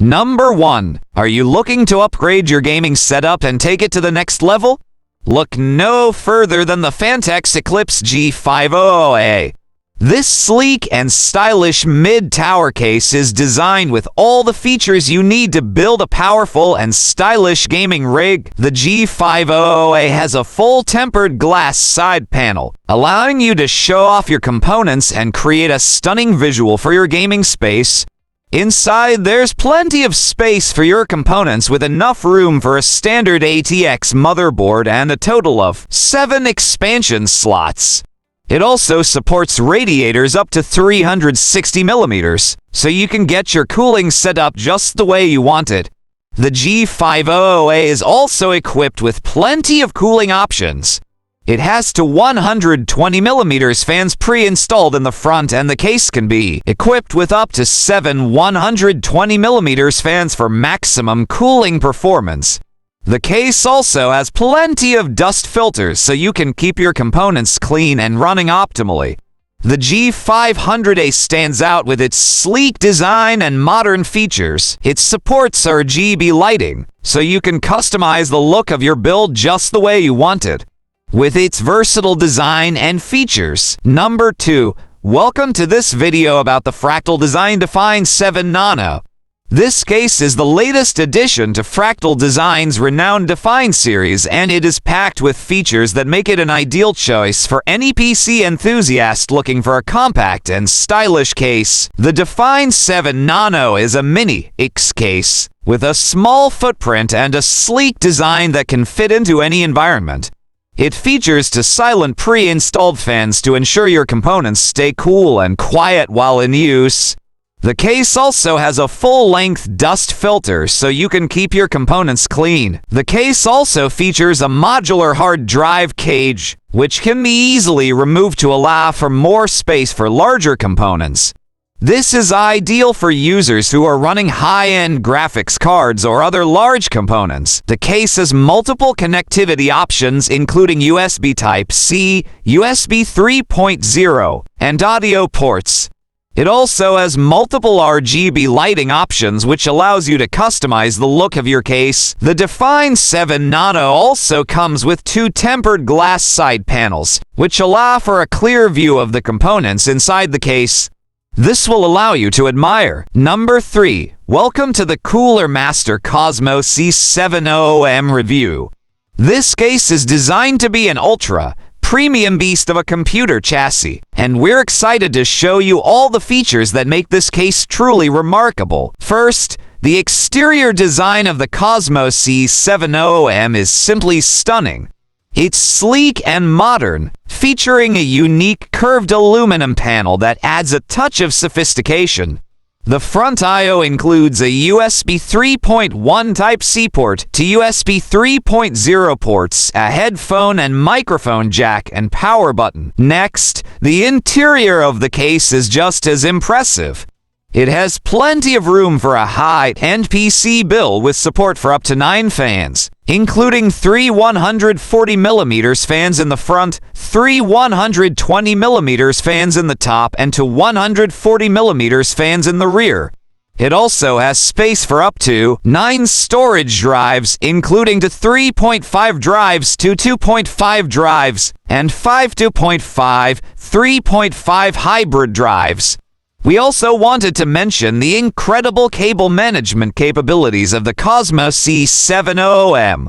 Number 1. Are you looking to upgrade your gaming setup and take it to the next level? Look no further than the Phanteks Eclipse G710i. This sleek and stylish mid-tower case is designed with all the features you need to build a powerful and stylish gaming rig. The G710i has a full tempered glass side panel, allowing you to show off your components and create a stunning visual for your gaming space. Inside, there's plenty of space for your components with enough room for a standard ATX motherboard and a total of 7 expansion slots. It also supports radiators up to 360 millimeters, so you can get your cooling set up just the way you want it. The G710i is also equipped with plenty of cooling options. It has to 120 millimeters fans pre-installed in the front, and the case can be equipped with up to 7 120 millimeters fans for maximum cooling performance. The case also has plenty of dust filters so you can keep your components clean and running optimally. The G710i stands out with its sleek design and modern features. It supports RGB lighting, so you can customize the look of your build just the way you want it. With its versatile design and features. Number 2. Welcome to this video about the Fractal Design Define 7 Nano. This case is the latest addition to Fractal Design's renowned Define series, and it is packed with features that make it an ideal choice for any PC enthusiast looking for a compact and stylish case. The Define 7 Nano is a mini-X case with a small footprint and a sleek design that can fit into any environment. It features silent pre-installed fans to ensure your components stay cool and quiet while in use. The case also has a full-length dust filter so you can keep your components clean. The case also features a modular hard drive cage, which can be easily removed to allow for more space for larger components. This is ideal for users who are running high-end graphics cards or other large components. The case has multiple connectivity options, including USB Type-C, USB 3.0, and audio ports. It also has multiple RGB lighting options, which allows you to customize the look of your case. The Define 7 Nano also comes with 2 tempered glass side panels, which allow for a clear view of the components inside the case. This will allow you to admire. Number 3. Welcome to the Cooler Master Cosmo C710M review. This case is designed to be an ultra-premium beast of a computer chassis, and we're excited to show you all the features that make this case truly remarkable. First, the exterior design of the Cosmo C710M is simply stunning. It's sleek and modern, featuring a unique curved aluminum panel that adds a touch of sophistication. The front I/O includes a USB 3.1 Type-C port to USB 3.0 ports, a headphone and microphone jack, and power button. Next, the interior of the case is just as impressive. It has plenty of room for a high-end PC build with support for up to 9 fans, including 3 140mm fans in the front, 3 120mm fans in the top, and 2 140mm fans in the rear. It also has space for up to 9 storage drives, including 3.5 drives, 2.5 drives, and 5 2.5, 3.5 hybrid drives. We also wanted to mention the incredible cable management capabilities of the Cosmo C710M.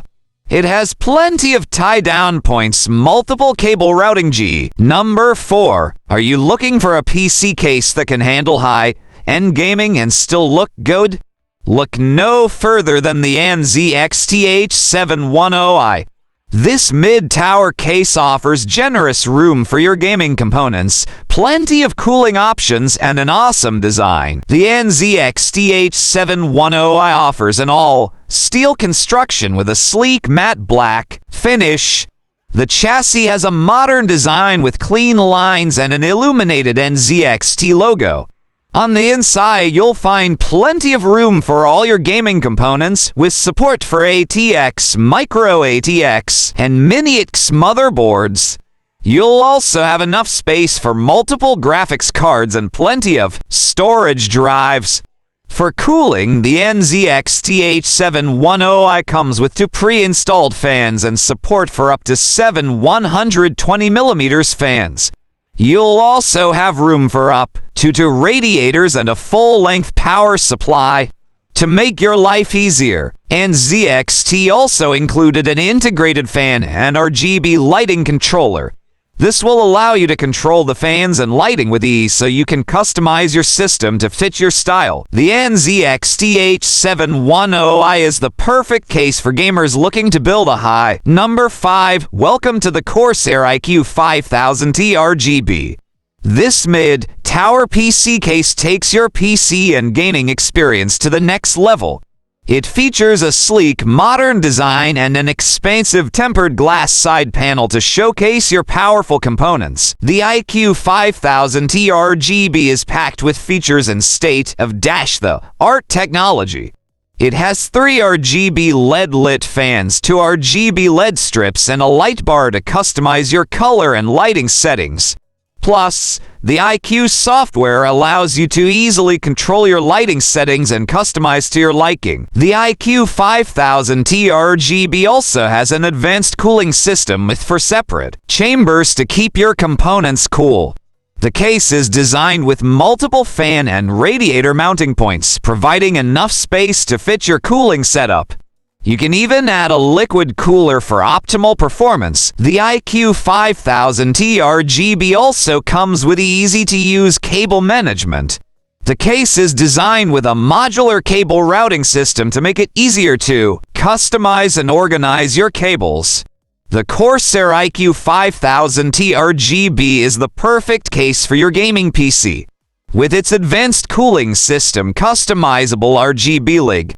It has plenty of tie-down points, multiple cable routing. Number 4. Are you looking for a PC case that can handle high-end gaming and still look good? Look no further than the NZXT H710i. This mid-tower case offers generous room for your gaming components, plenty of cooling options, and an awesome design. The NZXT H710i offers an all-steel construction with a sleek matte black finish. The chassis has a modern design with clean lines and an illuminated NZXT logo. On the inside, you'll find plenty of room for all your gaming components, with support for ATX, micro ATX, and mini-X motherboards. You'll also have enough space for multiple graphics cards and plenty of storage drives. For cooling, the NZXT H710i comes with 2 pre-installed fans and support for up to 7 120mm fans. You'll also have room for up to 2 radiators and a full-length power supply. To make your life easier, NZXT also included an integrated fan and RGB lighting controller. This will allow you to control the fans and lighting with ease so you can customize your system to fit your style. The NZXT H710i is the perfect case for gamers looking to build a high. Number 5. Welcome to the Corsair iCUE 5000T RGB. This mid-tower PC case takes your PC and gaming experience to the next level. It features a sleek, modern design and an expansive tempered glass side panel to showcase your powerful components. The iCUE 5000T RGB is packed with features and state-of-the-art technology. It has 3 RGB LED-lit fans, 2 RGB LED strips, and a light bar to customize your color and lighting settings. Plus, the iCUE software allows you to easily control your lighting settings and customize to your liking. The iCUE 5000T RGB also has an advanced cooling system with 4 separate chambers to keep your components cool. The case is designed with multiple fan and radiator mounting points, providing enough space to fit your cooling setup. You can even add a liquid cooler for optimal performance. The iCUE 5000T RGB also comes with easy-to-use cable management. The case is designed with a modular cable routing system to make it easier to customize and organize your cables. The Corsair iCUE 5000T RGB is the perfect case for your gaming PC. With its advanced cooling system, customizable RGB lighting,